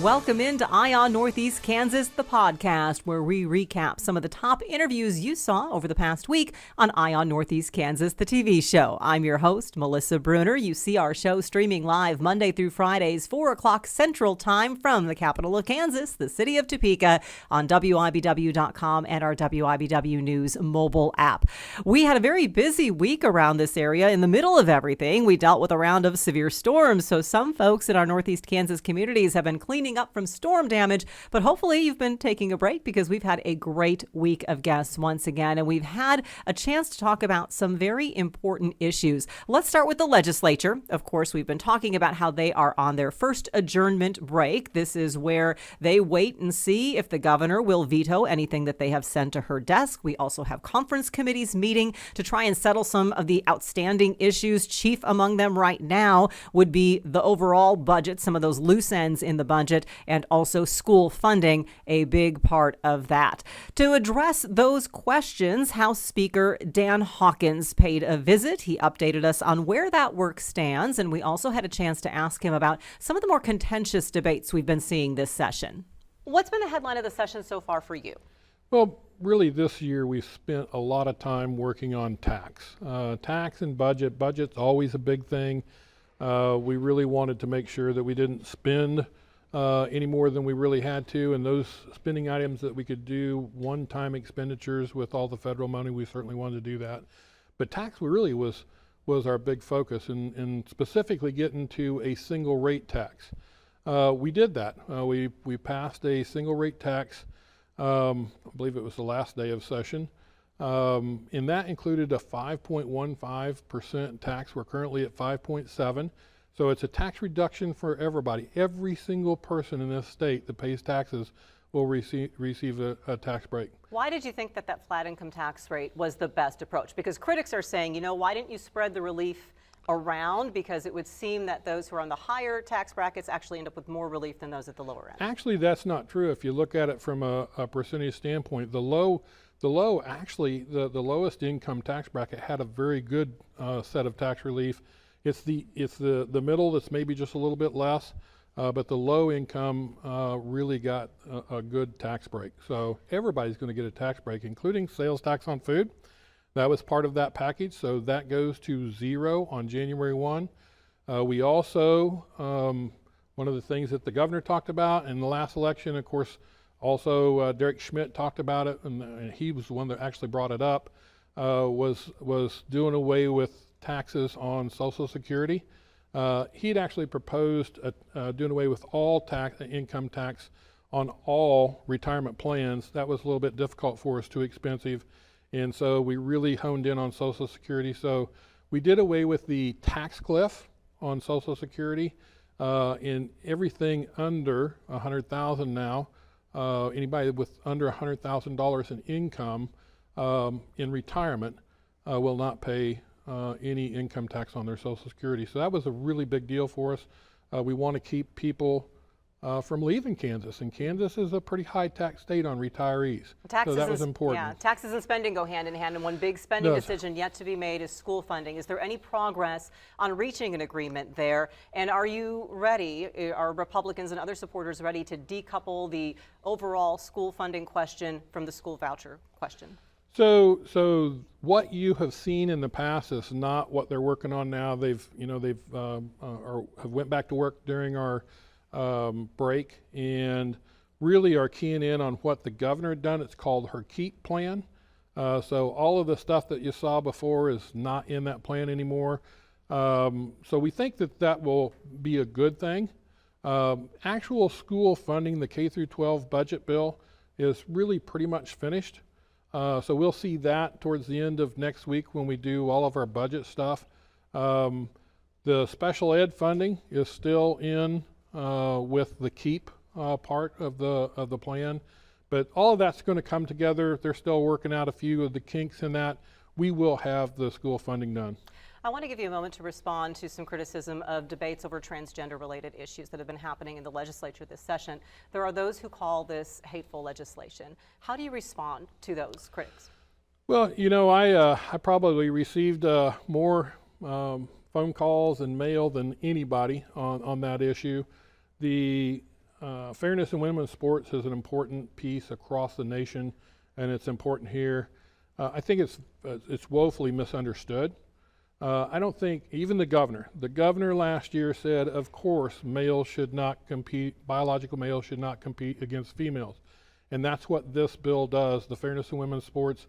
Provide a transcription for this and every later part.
Welcome into Eye on Northeast Kansas, the podcast, where we recap some of the top interviews you saw over the past week on Eye on Northeast Kansas, the TV show. I'm your host, Melissa Bruner. You see our show streaming live Monday through Fridays, 4 o'clock Central Time from the capital of Kansas, the city of Topeka, on WIBW.com and our WIBW News mobile app. We had a very busy week around this area. In the middle of everything, we dealt with a round of severe storms, so some folks in our Northeast Kansas communities have been cleaning up from storm damage, but hopefully you've been taking a break because we've had a great week of guests once again, and we've had a chance to talk about some very important issues. Let's start with the legislature. Of course, we've been talking about how they are on their first adjournment break. This is where they wait and see if the governor will veto anything that they have sent to her desk. We also have conference committees meeting to try and settle some of the outstanding issues. Chief among them right now would be the overall budget, some of those loose ends in the budget, and also school funding, a big part of that. To address those questions, House Speaker Dan Hawkins paid a visit. He updated us on where that work stands, and we also had a chance to ask him about some of the more contentious debates we've been seeing this session. What's been the headline of the session so far for you? Well, really this year we've spent a lot of time working on tax. Tax and budget. Budget's always a big thing. We really wanted to make sure that we didn't spend any more than we really had to, and those spending items that we could do one-time expenditures with all the federal money, we certainly wanted to do that. But tax really was our big focus, and specifically getting to a single rate tax. We did that. We passed a single rate tax. I believe it was the last day of session, and that included a 5.15% tax. We're currently at 5.7. So it's a tax reduction for everybody. Every single person in this state that pays taxes will receive a tax break. Why did you think that that flat income tax rate was the best approach? Because critics are saying, why didn't you spread the relief around? Because it would seem that those who are on the higher tax brackets actually end up with more relief than those at the lower end. Actually, that's not true. If you look at it from a percentage standpoint, the lowest income tax bracket had a very good set of tax relief. It's the middle that's maybe just a little bit less, but the low income really got a good tax break. So everybody's going to get a tax break, including sales tax on food. That was part of that package, so that goes to 0 on January 1. We also, one of the things that the governor talked about in the last election, of course, also Derek Schmidt talked about it, and he was the one that actually brought it up, was doing away with taxes on Social Security. He'd actually proposed doing away with all income tax on all retirement plans. That was a little bit difficult for us, too expensive, and so we really honed in on Social Security. So we did away with the tax cliff on Social Security, in everything under $100,000 now. Anybody with under $100,000 in income in retirement will not pay any income tax on their Social Security. So that was a really big deal for us. We want to keep people from leaving Kansas, and Kansas is a pretty high tax state on retirees. So that was important. Yeah, taxes and spending go hand in hand, and one big spending decision yet to be made is school funding. Is there any progress on reaching an agreement there? And are you ready, are Republicans and other supporters ready to decouple the overall school funding question from the school voucher question? So what you have seen in the past is not what they're working on now. They've have went back to work during our break and really are keying in on what the governor had done. It's called her KEEP plan. So all of the stuff that you saw before is not in that plan anymore. So we think that will be a good thing. Actual school funding, the K through 12 budget bill, is really pretty much finished. So we'll see that towards the end of next week when we do all of our budget stuff. The special ed funding is still in with the KEEP part of the plan, but all of that's going to come together. They're still working out a few of the kinks in that. We will have the school funding done. I want to give you a moment to respond to some criticism of debates over transgender-related issues that have been happening in the legislature this session. There are those who call this hateful legislation. How do you respond to those critics? Well, I probably received more phone calls and mail than anybody on that issue. The fairness in women's sports is an important piece across the nation, and it's important here. I think it's woefully misunderstood. I don't think even the governor last year said, of course, males should not compete, biological males should not compete against females. And that's what this bill does. The fairness in women's sports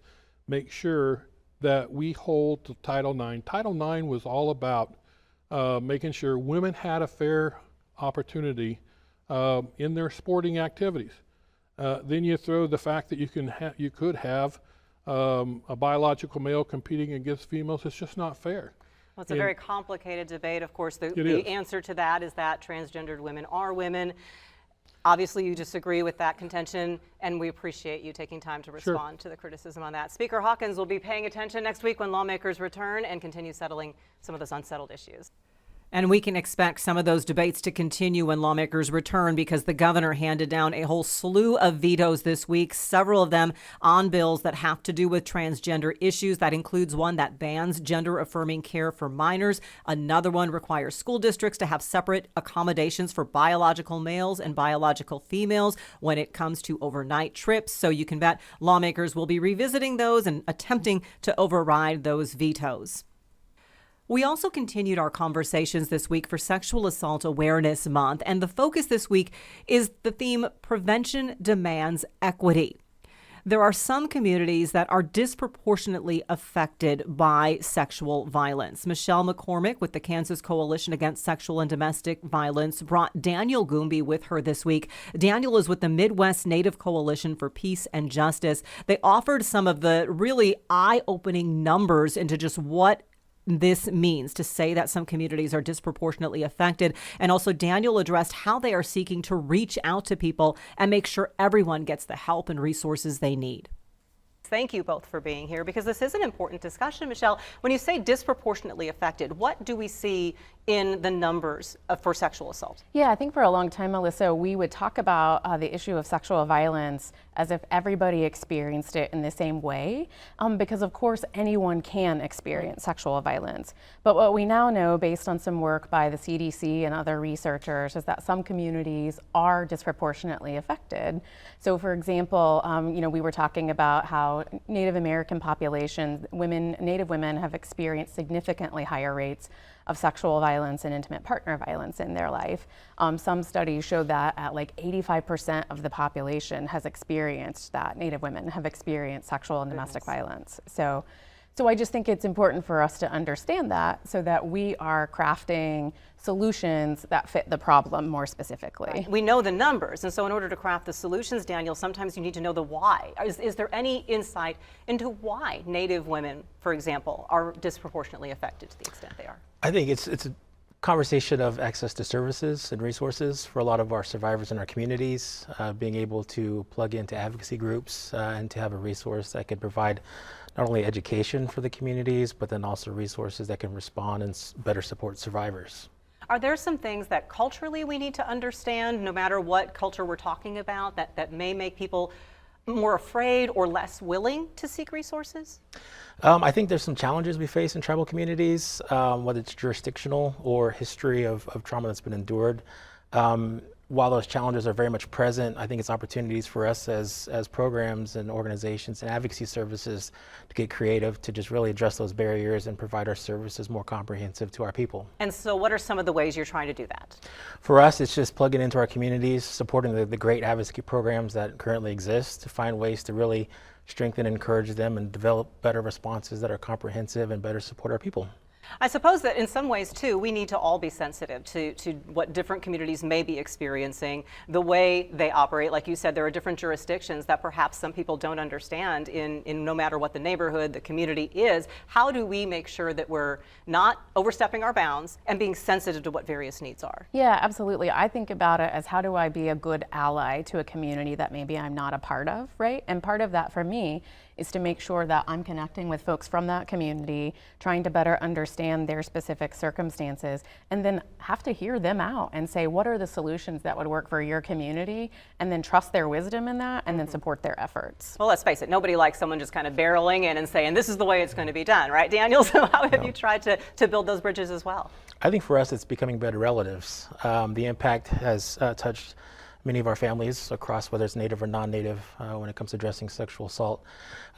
makes sure that we hold to Title IX. Title IX was all about making sure women had a fair opportunity in their sporting activities. Then you throw the fact that you could have a biological male competing against females. It's just not fair. Well, it's a very complicated debate. Of course, the answer to that is that transgendered women are women. Obviously, you disagree with that contention, and we appreciate you taking time to respond to the criticism on that. Speaker Hawkins will be paying attention next week when lawmakers return and continue settling some of those unsettled issues. And we can expect some of those debates to continue when lawmakers return, because the governor handed down a whole slew of vetoes this week, several of them on bills that have to do with transgender issues. That includes one that bans gender-affirming care for minors. Another one requires school districts to have separate accommodations for biological males and biological females when it comes to overnight trips. So you can bet lawmakers will be revisiting those and attempting to override those vetoes. We also continued our conversations this week for Sexual Assault Awareness Month, and the focus this week is the theme Prevention Demands Equity. There are some communities that are disproportionately affected by sexual violence. Michelle McCormick with the Kansas Coalition Against Sexual and Domestic Violence brought Daniel Goombey with her this week. Daniel is with the Midwest Native Coalition for Peace and Justice. They offered some of the really eye-opening numbers into just what this means to say that some communities are disproportionately affected. And also Daniel addressed how they are seeking to reach out to people and make sure everyone gets the help and resources they need. Thank you both for being here, because this is an important discussion. Michelle, when you say disproportionately affected, what do we see in the numbers for sexual assault? Yeah, I think for a long time, Melissa, we would talk about the issue of sexual violence as if everybody experienced it in the same way, because of course anyone can experience sexual violence. But what we now know, based on some work by the CDC and other researchers, is that some communities are disproportionately affected. So for example, we were talking about how Native American populations, Native women have experienced significantly higher rates of sexual violence and intimate partner violence in their life. Some studies show that at like 85% of the population has experienced that. Native women have experienced sexual and domestic violence. So I just think it's important for us to understand that, so that we are crafting solutions that fit the problem more specifically. Right. We know the numbers, and so in order to craft the solutions, Daniel, sometimes you need to know the why. Is there any insight into why Native women, for example, are disproportionately affected to the extent they are? I think it's a conversation of access to services and resources for a lot of our survivors in our communities, being able to plug into advocacy groups and to have a resource that can provide not only education for the communities, but then also resources that can respond and better support survivors. Are there some things that culturally we need to understand, no matter what culture we're talking about, that may make people more afraid or less willing to seek resources? I think there's some challenges we face in tribal communities, whether it's jurisdictional or history of trauma that's been endured. While those challenges are very much present, I think it's opportunities for us as programs and organizations and advocacy services to get creative, to just really address those barriers and provide our services more comprehensive to our people. And so what are some of the ways you're trying to do that? For us, it's just plugging into our communities, supporting the great advocacy programs that currently exist, to find ways to really strengthen and encourage them and develop better responses that are comprehensive and better support our people. I suppose that in some ways, too, we need to all be sensitive to what different communities may be experiencing, the way they operate. Like you said, there are different jurisdictions that perhaps some people don't understand in no matter what the neighborhood, the community is. How do we make sure that we're not overstepping our bounds and being sensitive to what various needs are? Yeah, absolutely. I think about it as, how do I be a good ally to a community that maybe I'm not a part of, right? And part of that for me is to make sure that I'm connecting with folks from that community, trying to better understand their specific circumstances, and then have to hear them out and say, what are the solutions that would work for your community, and then trust their wisdom in that, and then support their efforts. Well, let's face it, nobody likes someone just kind of barreling in and saying, this is the way it's going to be done, right, Daniel? So how have you tried to build those bridges as well? I think for us, it's becoming better relatives. The impact has touched many of our families across, whether it's Native or non-Native, when it comes to addressing sexual assault.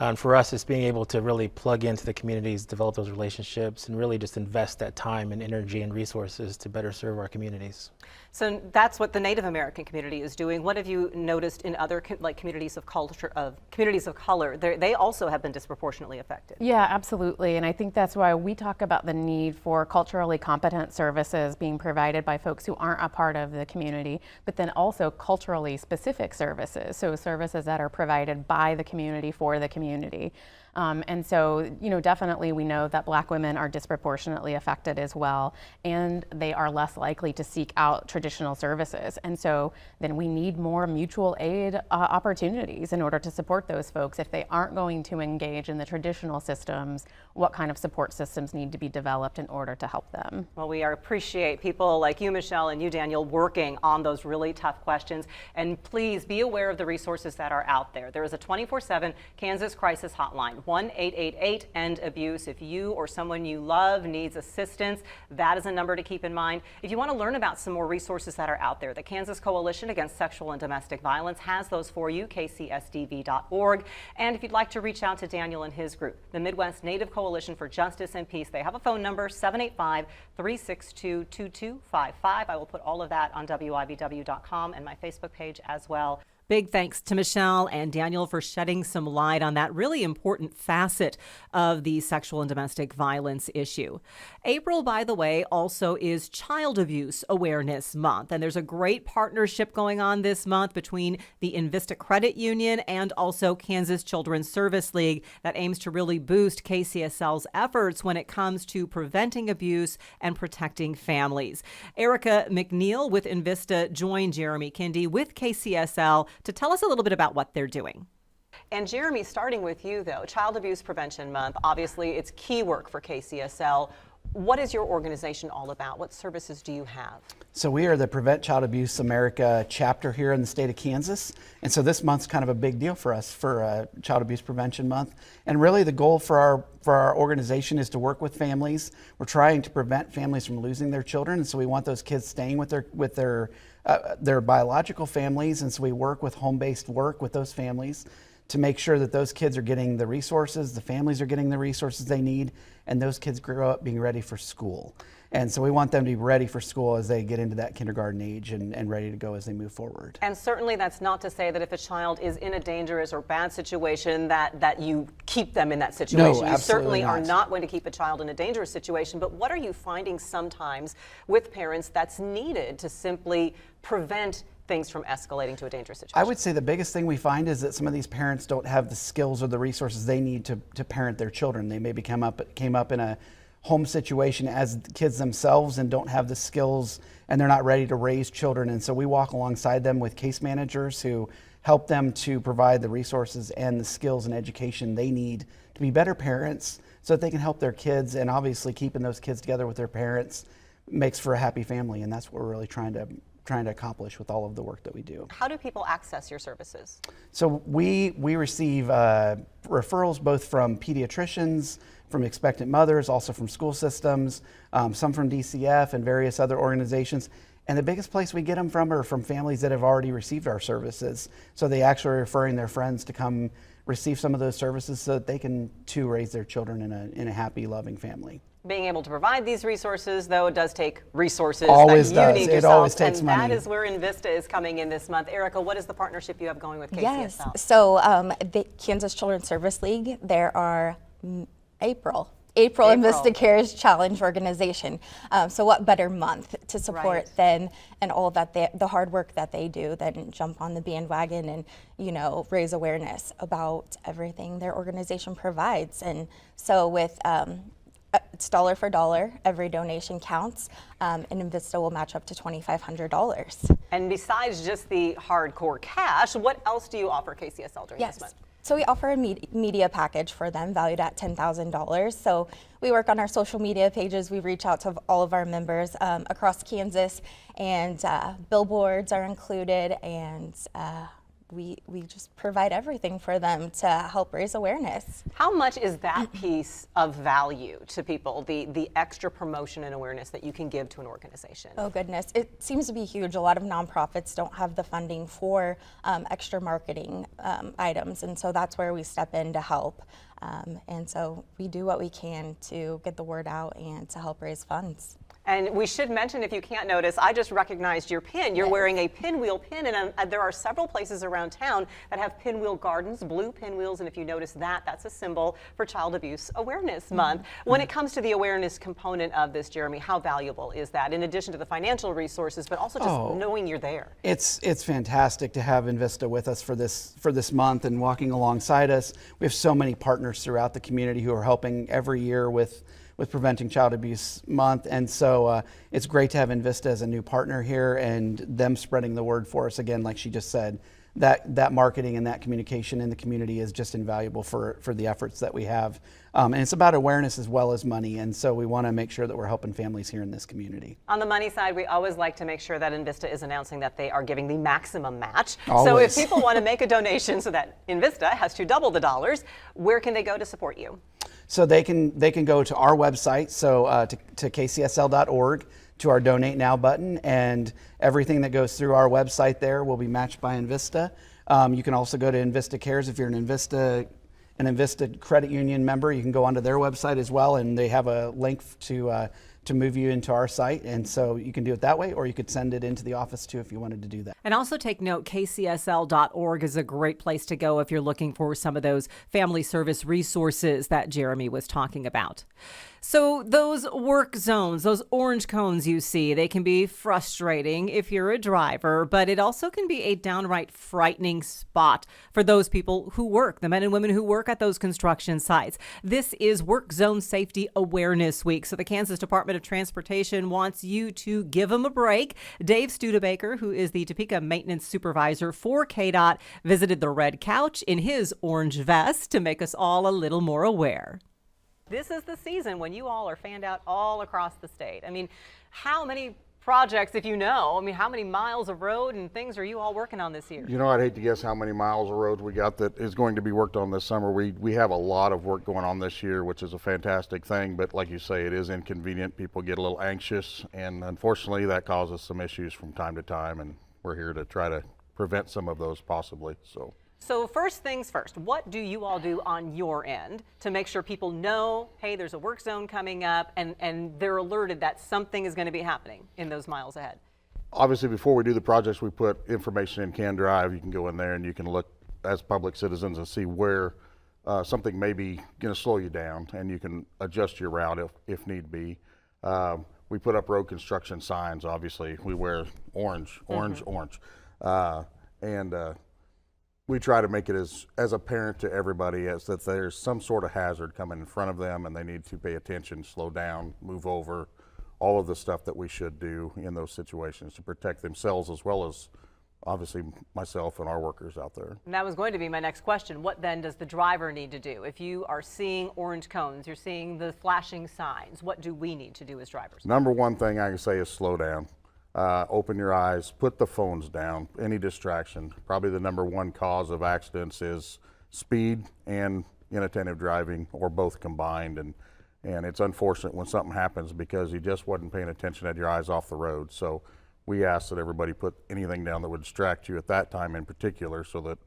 And for us, it's being able to really plug into the communities, develop those relationships, and really just invest that time and energy and resources to better serve our communities. So that's what the Native American community is doing. What have you noticed in other communities of color? They also have been disproportionately affected. Yeah, absolutely. And I think that's why we talk about the need for culturally competent services being provided by folks who aren't a part of the community, but then also culturally specific services. So services that are provided by the community for the community. And so, definitely we know that Black women are disproportionately affected as well, and they are less likely to seek out traditional services. And so then we need more mutual aid opportunities in order to support those folks. If they aren't going to engage in the traditional systems, what kind of support systems need to be developed in order to help them? Well, we appreciate people like you, Michelle, and you, Daniel, working on those really tough questions. And please be aware of the resources that are out there. There is a 24/7 Kansas Crisis Hotline, 1-888-END-ABUSE. If you or someone you love needs assistance, that is a number to keep in mind. If you want to learn about some more resources that are out there, the Kansas Coalition Against Sexual and Domestic Violence has those for you, kcsdv.org. And if you'd like to reach out to Daniel and his group, the Midwest Native Coalition for Justice and Peace, they have a phone number, 785-362-2255. I will put all of that on WIBW.com and my Facebook page as well. Big thanks to Michelle and Daniel for shedding some light on that really important facet of the sexual and domestic violence issue. April, by the way, also is Child Abuse Awareness Month, and there's a great partnership going on this month between the Envista Credit Union and also Kansas Children's Service League that aims to really boost KCSL's efforts when it comes to preventing abuse and protecting families. Erika McNeill with Envista joined Jeremy Kindy with KCSL to tell us a little bit about what they're doing. And Jeremy, starting with you though, Child Abuse Prevention Month, obviously it's key work for KCSL. What is your organization all about? What services do you have? So we are the Prevent Child Abuse America chapter here in the state of Kansas. And so this month's kind of a big deal for us for Child Abuse Prevention Month. And really the goal for our organization is to work with families. We're trying to prevent families from losing their children. And so we want those kids staying with their biological families. And so we work with home-based work with those families to make sure that those kids are getting the resources, the families are getting the resources they need, and those kids grow up being ready for school. And so we want them to be ready for school as they get into that kindergarten age and ready to go as they move forward. And certainly that's not to say that if a child is in a dangerous or bad situation that you keep them in that situation. No, you certainly not. are not going to keep a child in a dangerous situation, but what are you finding sometimes with parents that's needed to simply prevent things from escalating to a dangerous situation? I would say the biggest thing we find is that some of these parents don't have the skills or the resources they need to parent their children. They maybe came up in a home situation as kids themselves and don't have the skills and they're not ready to raise children. And so we walk alongside them with case managers who help them to provide the resources and the skills and education they need to be better parents so that they can help their kids. And obviously keeping those kids together with their parents makes for a happy family. And that's what we're really trying to accomplish with all of the work that we do. How do people access your services? So we receive referrals both from pediatricians, from expectant mothers, also from school systems, some from DCF and various other organizations. And the biggest place we get them from are from families that have already received our services. So they actually are referring their friends to come receive some of those services so that they can too raise their children in a happy, loving family. Being able to provide these resources, though, it does take resources always that you does. need It yourself, always takes and money. that is where Envista is coming in this month. Erika, what is the partnership you have going with KCSL? Yes, so the Kansas Children's Service League, there are April Envista Cares Challenge organization. So what better month to support than and all that the hard work that they do than jump on the bandwagon and raise awareness about everything their organization provides. And so with it's dollar for dollar, every donation counts, and Envista will match up to $2,500. And besides just the hardcore cash, what else do you offer KCSL during this month? So we offer a media package for them valued at $10,000. So we work on our social media pages. We reach out to all of our members across Kansas, and billboards are included, and we just provide everything for them to help raise awareness. How much is that piece of value to people, the extra promotion and awareness that you can give to an organization? Oh goodness, it seems to be huge. A lot of nonprofits don't have the funding for extra marketing items, and so that's where we step in to help. And so we do what we can to get the word out and to help raise funds. And we should mention, if you can't notice, I just recognized your pin. You're wearing a pinwheel pin, and there are several places around town that have pinwheel gardens, blue pinwheels, and if you notice that, that's a symbol for Child Abuse Awareness Month. When it comes to the awareness component of this, Jeremy, how valuable is that, in addition to the financial resources, but also just knowing you're there? It's fantastic to have Envista with us for this month and walking alongside us. We have so many partners throughout the community who are helping every year with Preventing Child Abuse Month, and so it's great to have Envista as a new partner here and them spreading the word for us. Again, like she just said, that marketing and that communication in the community is just invaluable for the efforts that we have. And it's about awareness as well as money, and so we want to make sure that we're helping families here in this community. On the money side, we always like to make sure that Envista is announcing that they are giving the maximum match. Always. So if people want to make a donation so that Envista has to double the dollars, where can they go to support you? So they can go to our website, so to kcsl.org, to our Donate Now button, and everything that goes through our website there will be matched by Envista. You can also go to Envista Cares if you're an Envista Credit Union member. You can go onto their website as well, and they have a link to move you into our site, and so you can do it that way, or you could send it into the office too if you wanted to do that. And also take note, kcsl.org is a great place to go if you're looking for some of those family service resources that Jeremy was talking about. So those work zones, those orange cones you see, they can be frustrating if you're a driver, but it also can be a downright frightening spot for those people who work, the men and women who work at those construction sites. This is Work Zone Safety Awareness Week, so the Kansas Department of Transportation wants you to give them a break. Dave Studebaker, who is the Topeka maintenance supervisor for KDOT, visited the red couch in his orange vest to make us all a little more aware. This is the season when you all are fanned out all across the state. I mean, how many projects, if you know, how many miles of road and things are you all working on this year? You know, I'd hate to guess how many miles of roads we got that is going to be worked on this summer. We have a lot of work going on this year, which is a fantastic thing, but like you say, it is inconvenient. People get a little anxious, and unfortunately that causes some issues from time to time, and we're here to try to prevent some of those possibly. So first things first, what do you all do on your end to make sure people know, hey, there's a work zone coming up, and they're alerted that something is going to be happening in those miles ahead? Obviously, before we do the projects, we put information in Can Drive. You can go in there and you can look as public citizens and see where something may be going to slow you down, and you can adjust your route if need be. We put up road construction signs. Obviously, we wear orange. We try to make it as apparent to everybody as that there's some sort of hazard coming in front of them and they need to pay attention, slow down, move over, all of the stuff that we should do in those situations to protect themselves as well as obviously myself and our workers out there. And that was going to be my next question. What then does the driver need to do? If you are seeing orange cones, you're seeing the flashing signs, what do we need to do as drivers? Number one thing I can say is slow down. Open your eyes, put the phones down, any distraction. Probably the number one cause of accidents is speed and inattentive driving, or both combined. And it's unfortunate when something happens because you just wasn't paying attention, had your eyes off the road. So we ask that everybody put anything down that would distract you at that time in particular, so that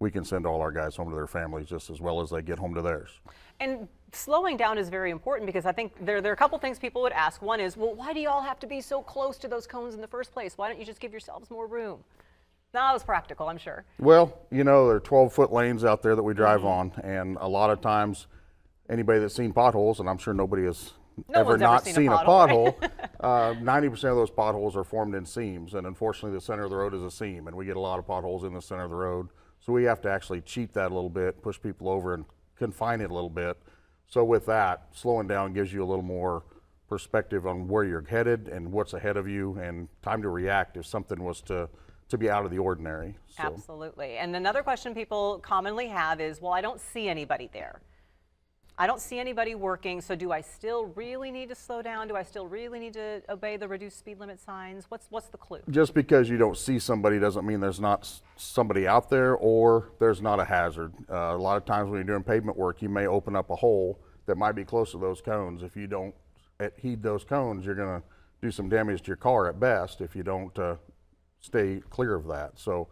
we can send all our guys home to their families just as well as they get home to theirs. And slowing down is very important, because I think there are a couple things people would ask. One is, well, why do you all have to be so close to those cones in the first place? Why don't you just give yourselves more room? That was practical, I'm sure. Well, you know, there are 12-foot lanes out there that we drive on, and a lot of times anybody that's seen potholes, and I'm sure nobody has ever not seen a pothole, 90% of those potholes are formed in seams, and unfortunately the center of the road is a seam, and we get a lot of potholes in the center of the road. So we have to actually cheat that a little bit, push people over and confine it a little bit. So with that, slowing down gives you a little more perspective on where you're headed and what's ahead of you, and time to react if something was to be out of the ordinary. So. Absolutely. And another question people commonly have is, well, I don't see anybody there. I don't see anybody working, so do I still really need to slow down? Do I still really need to obey the reduced speed limit signs? What's the clue? Just because you don't see somebody doesn't mean there's not somebody out there or there's not a hazard. A lot of times when you're doing pavement work, you may open up a hole that might be close to those cones. If you don't heed those cones, you're going to do some damage to your car at best if you don't stay clear of that. So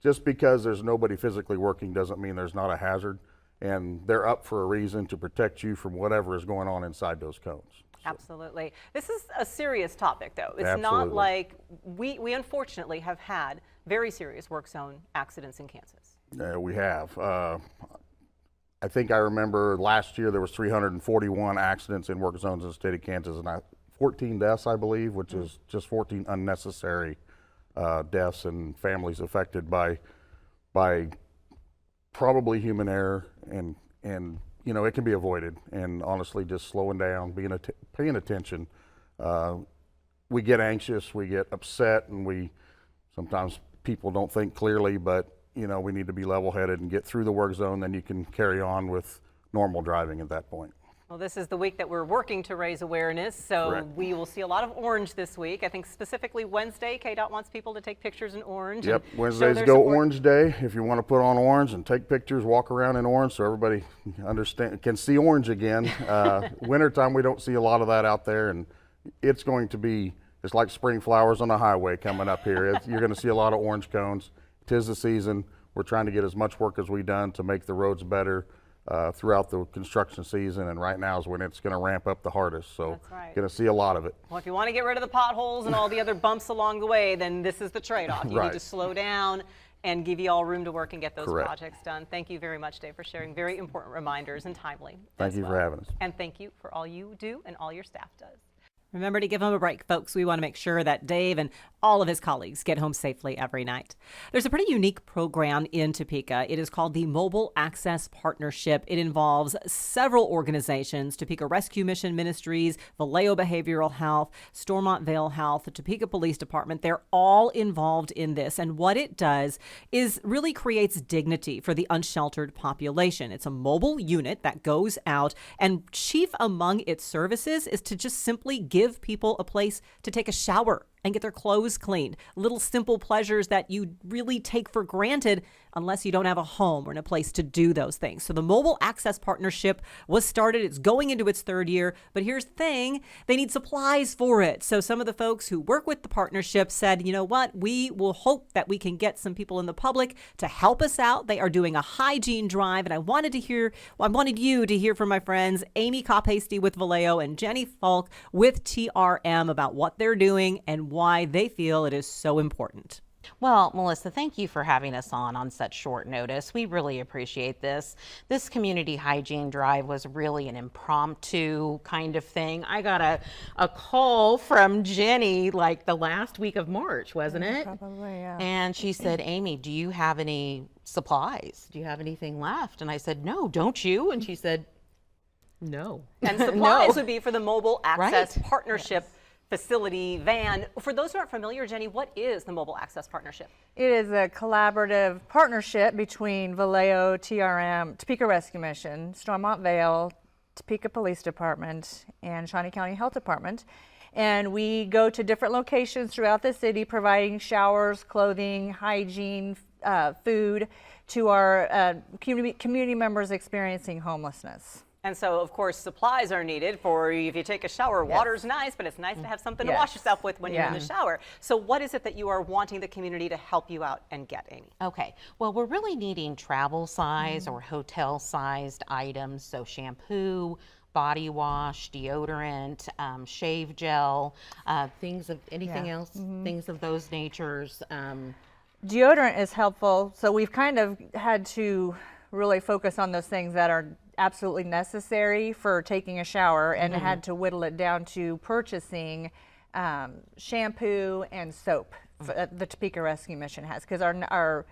just because there's nobody physically working doesn't mean there's not a hazard. And they're up for a reason to protect you from whatever is going on inside those cones. Absolutely. This is a serious topic, though. It's Absolutely. not like we unfortunately have had very serious work zone accidents in Kansas. We have. I think I remember last year there was 341 accidents in work zones in the state of Kansas, and 14 deaths, I believe, which is just 14 unnecessary deaths and families affected by probably human error, and you know, it can be avoided. And honestly, just slowing down, paying attention. We get anxious, we get upset, and sometimes people don't think clearly, but you know, we need to be level-headed and get through the work zone. Then you can carry on with normal driving at that point. Well, this is the week that we're working to raise awareness, so Correct. we will see a lot of orange this week. I think specifically Wednesday, KDOT wants people to take pictures in orange. Yep, and Wednesday's show Go their support. Orange Day. If you want to put on orange and take pictures, walk around in orange so everybody can see orange again. Wintertime, we don't see a lot of that out there, and it's going to be, it's like spring flowers on the highway coming up here. You're going to see a lot of orange cones. 'Tis the season. We're trying to get as much work as we've done to make the roads better throughout the construction season, and right now is when it's going to ramp up the hardest. So That's right. going to see a lot of it. Well, if you want to get rid of the potholes and all the other bumps along the way, then this is the trade-off. You Right. need to slow down and give you all room to work and get those Correct. projects done. Thank you very much, Dave, for sharing very important reminders and timely. Thank as you for well. having us. And thank you for all you do and all your staff does. Remember to give him a break, folks. We want to make sure that Dave and all of his colleagues get home safely every night. There's a pretty unique program in Topeka. It is called the Mobile Access Partnership. It involves several organizations: Topeka Rescue Mission Ministries, Vallejo Behavioral Health, Stormont Vale Health, the Topeka Police Department. They're all involved in this. And what it does is really creates dignity for the unsheltered population. It's a mobile unit that goes out, and chief among its services is to just simply give people a place to take a shower and get their clothes cleaned. Little simple pleasures that you really take for granted unless you don't have a home or in a place to do those things. So the Mobile Access Partnership was started. It's going into its third year, but here's the thing, they need supplies for it. So some of the folks who work with the partnership said, you know what, we will hope that we can get some people in the public to help us out. They are doing a hygiene drive, and I wanted you to hear from my friends Amy Cophasty with Vallejo and Jenny Falk with TRM about what they're doing and why they feel it is so important. Well, Melissa, thank you for having us on such short notice. We really appreciate this. This community hygiene drive was really an impromptu kind of thing. I got a call from Jenny like the last week of March, wasn't it? Probably, yeah. And she said, Amy, do you have any supplies? Do you have anything left? And I said, no, don't you? And she said, no. And supplies No. would be for the Mobile Access Right. Partnership facility van. For those who aren't familiar, Jenny, what is the Mobile Access Partnership? It is a collaborative partnership between Vallejo, TRM, Topeka Rescue Mission, Stormont Vale, Topeka Police Department, and Shawnee County Health Department. And we go to different locations throughout the city providing showers, clothing, hygiene, food to our community members experiencing homelessness. And so, of course, supplies are needed for if you take a shower. Water's nice, but it's nice to have something to wash yourself with when you're in the shower. So what is it that you are wanting the community to help you out and get, Amy? Okay, well, we're really needing travel size or hotel sized items. So shampoo, body wash, deodorant, shave gel, things of anything else, things of those natures. Deodorant is helpful. So we've kind of had to really focus on those things that are absolutely necessary for taking a shower, and had to whittle it down to purchasing shampoo and soap the Topeka Rescue Mission has, because our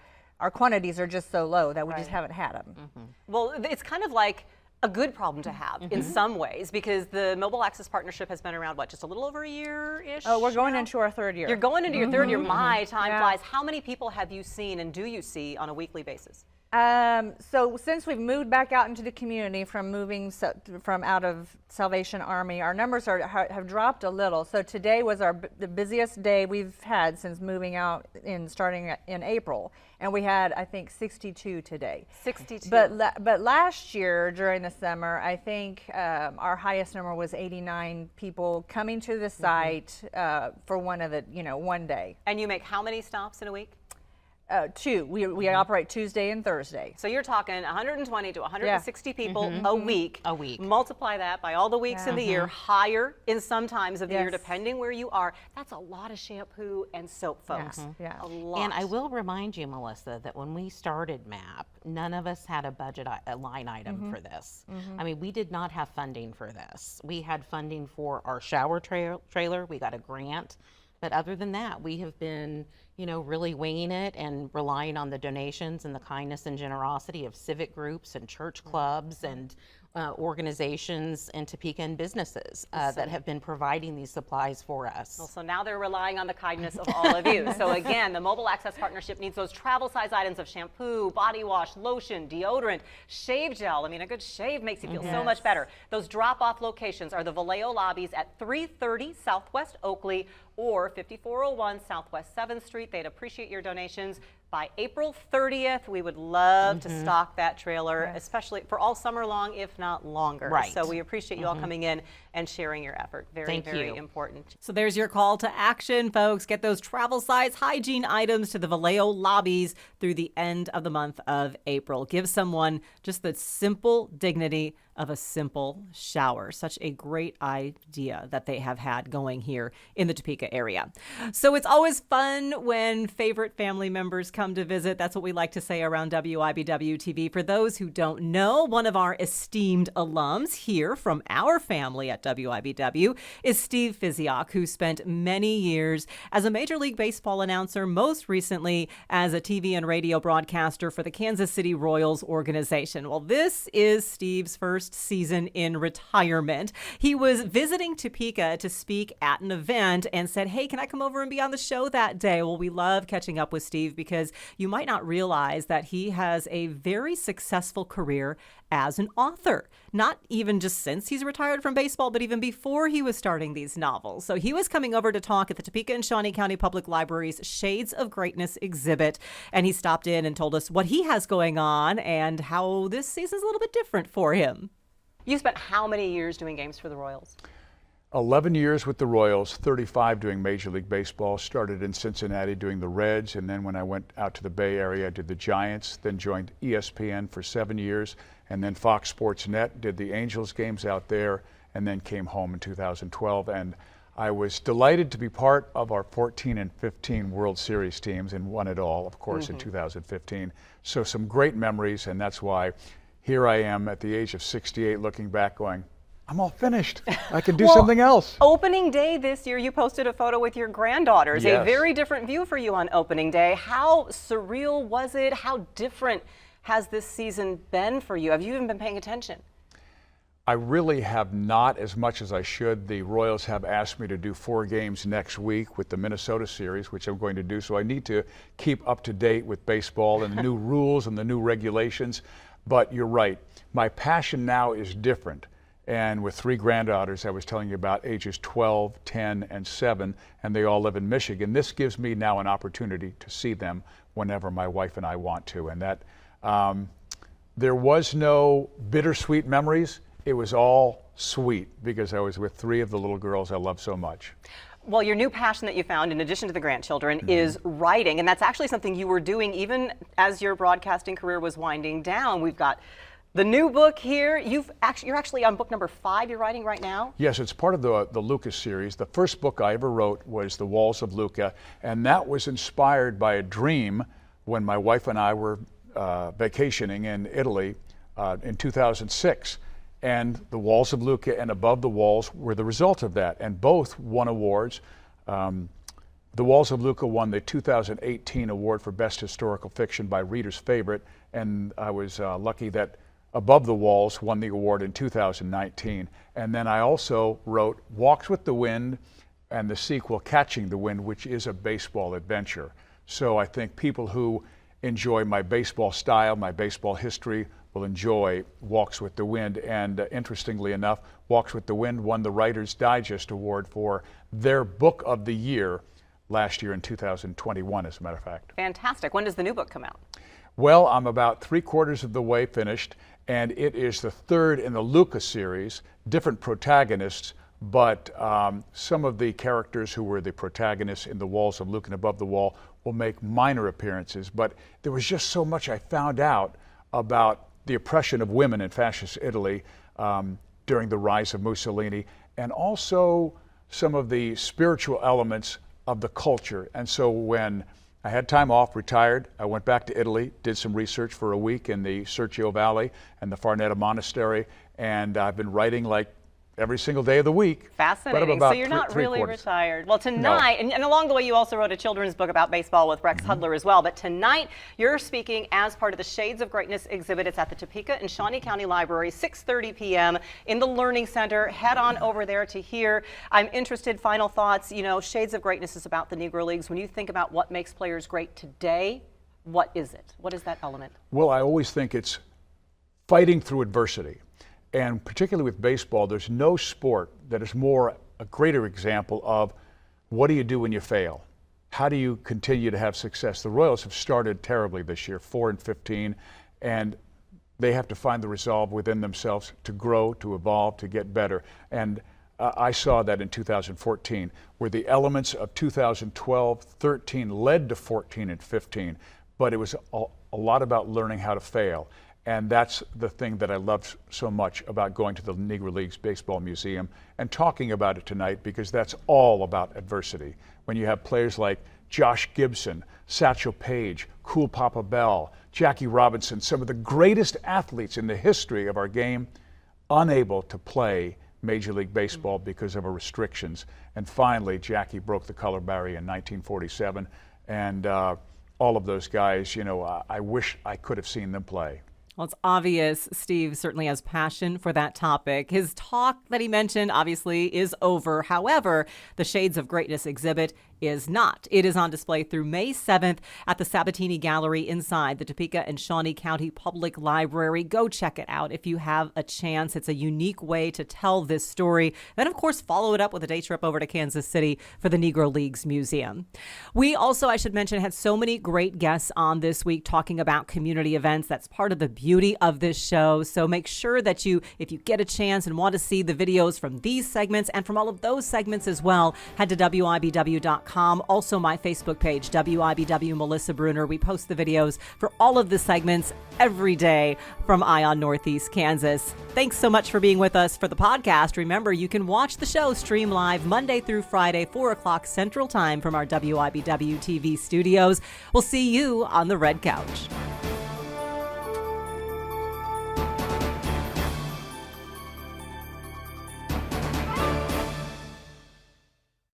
quantities are just so low that we just haven't had them. Well, it's kind of like a good problem to have in some ways, because the Mobile Access Partnership has been around, what, just a little over a year-ish? Oh, we're going now? into our third year. You're going into your third year. My time Yeah. flies. How many people have you seen and do you see on a weekly basis? So since we've moved back out into the community from from out of Salvation Army, our numbers have dropped a little. So today was the busiest day we've had since moving out starting in April, and we had, I think, 62 today. 62. But last year during the summer, I think our highest number was 89 people coming to the site for one day. And you make how many stops in a week? 2. We operate Tuesday and Thursday. So you're talking 120 to 160 people a week. A week. Multiply that by all the weeks in the year, higher in some times of the year, depending where you are. That's a lot of shampoo and soap, folks. Yeah. A lot. And I will remind you, Melissa, that when we started MAP, none of us had a budget line item for this. I mean, we did not have funding for this. We had funding for our shower trailer. We got a grant. But other than that, we have been, really winging it and relying on the donations and the kindness and generosity of civic groups and church clubs and organizations in Topeka and businesses that have been providing these supplies for us. Well, so now they're relying on the kindness of all of you. So again, the Mobile Access Partnership needs those travel size items of shampoo, body wash, lotion, deodorant, shave gel. I mean, a good shave makes you feel so much better. Those drop-off locations are the Vallejo lobbies at 330 Southwest Oakley or 5401 Southwest 7th Street. They'd appreciate your donations. By April 30th, we would love to stock that trailer, especially for all summer long, if not longer. Right. So we appreciate you all coming in and sharing your effort. Very important. So there's your call to action, folks. Get those travel size hygiene items to the Vallejo lobbies through the end of the month of April. Give someone just the simple dignity of a simple shower. Such a great idea that they have had going here in the Topeka area. So it's always fun when favorite family members come to visit. That's what we like to say around WIBW TV. For those who don't know, one of our esteemed alums here from our family at WIBW is Steve Physioc, who spent many years as a Major League Baseball announcer, most recently as a TV and radio broadcaster for the Kansas City Royals organization. Well, this is Steve's first season in retirement. He was visiting Topeka to speak at an event and said, hey, can I come over and be on the show that day? Well, we love catching up with Steve because you might not realize that he has a very successful career as an author, not even just since he's retired from baseball, but even before he was starting these novels. So he was coming over to talk at the Topeka and Shawnee County Public Library's Shades of Greatness exhibit, and he stopped in and told us what he has going on and how this season's a little bit different for him. You spent how many years doing games for the Royals? 11 years with the Royals, 35 doing Major League Baseball. Started in Cincinnati doing the Reds, and then when I went out to the Bay Area, I did the Giants, then joined ESPN for 7 years, and then Fox Sports Net, did the Angels games out there, and then came home in 2012. And I was delighted to be part of our 14 and 15 World Series teams and won it all, of course, in 2015. So some great memories, and that's why here I am at the age of 68 looking back going, I'm all finished. I can do something else. Opening day this year, you posted a photo with your granddaughters. Yes. A very different view for you on opening day. How surreal was it? How different has this season been for you? Have you even been paying attention? I really have not as much as I should. The Royals have asked me to do 4 games next week with the Minnesota series, which I'm going to do. So I need to keep up to date with baseball and the new rules and the new regulations. But you're right. My passion now is different. And with 3 granddaughters I was telling you about, ages 12, 10, and 7, and they all live in Michigan, this gives me now an opportunity to see them whenever my wife and I want to. And that there was no bittersweet memories. It was all sweet because I was with 3 of the little girls I love so much. Well, your new passion that you found, in addition to the grandchildren, is writing. And that's actually something you were doing even as your broadcasting career was winding down. We've got the new book here. You're actually on book number 5 you're writing right now? Yes, it's part of the Lucas series. The first book I ever wrote was The Walls of Lucca, and that was inspired by a dream when my wife and I were vacationing in Italy in 2006. And The Walls of Lucca and Above the Walls were the result of that, and both won awards. The Walls of Lucca won the 2018 award for Best Historical Fiction by Reader's Favorite, and I was lucky that Above the Walls won the award in 2019. And then I also wrote Walks with the Wind and the sequel Catching the Wind, which is a baseball adventure. So I think people who enjoy my baseball style, my baseball history, will enjoy Walks with the Wind. And interestingly enough, Walks with the Wind won the Writer's Digest Award for their book of the year last year in 2021, as a matter of fact. Fantastic. When does the new book come out? Well, I'm about 3/4 of the way finished, and it is the third in the Luca series, different protagonists, but some of the characters who were the protagonists in The Walls of Luke and Above the Wall will make minor appearances. But there was just so much I found out about the oppression of women in fascist Italy during the rise of Mussolini, and also some of the spiritual elements of the culture. And so when I had time off, retired, I went back to Italy, did some research for a week in the Serchio Valley and the Farneta Monastery, and I've been writing like every single day of the week. Fascinating. So you're not really retired. Well, tonight, no. and along the way, you also wrote a children's book about baseball with Rex Hudler as well. But tonight, you're speaking as part of the Shades of Greatness exhibit. It's at the Topeka and Shawnee County Library, 6:30 p.m. in the Learning Center. Head on over there to hear. I'm interested, final thoughts. You know, Shades of Greatness is about the Negro Leagues. When you think about what makes players great today, what is it? What is that element? Well, I always think it's fighting through adversity. And particularly with baseball, there's no sport that is a greater example of what do you do when you fail? How do you continue to have success? The Royals have started terribly this year, 4-15, and they have to find the resolve within themselves to grow, to evolve, to get better. And I saw that in 2014, where the elements of 2012-13 led to 14 and 15, but it was a lot about learning how to fail. And that's the thing that I loved so much about going to the Negro Leagues Baseball Museum and talking about it tonight, because that's all about adversity. When you have players like Josh Gibson, Satchel Paige, Cool Papa Bell, Jackie Robinson, some of the greatest athletes in the history of our game, unable to play Major League Baseball because of our restrictions. And finally, Jackie broke the color barrier in 1947. And all of those guys, you know, I wish I could have seen them play. Well, it's obvious Steve certainly has passion for that topic. His talk that he mentioned obviously is over. However, the Shades of Greatness exhibit is not. It is on display through May 7th at the Sabatini Gallery inside the Topeka and Shawnee County Public Library. Go check it out if you have a chance. It's a unique way to tell this story. Then, of course, follow it up with a day trip over to Kansas City for the Negro Leagues Museum. We also, I should mention, had so many great guests on this week talking about community events. That's part of the beauty of this show. So make sure that if you get a chance and want to see the videos from these segments and from all of those segments as well, head to WIBW.com. Also, my Facebook page, WIBW Melissa Bruner. We post the videos for all of the segments every day from Ion Northeast Kansas. Thanks so much for being with us for the podcast. Remember, you can watch the show stream live Monday through Friday, 4 o'clock Central Time from our WIBW TV studios. We'll see you on the Red Couch.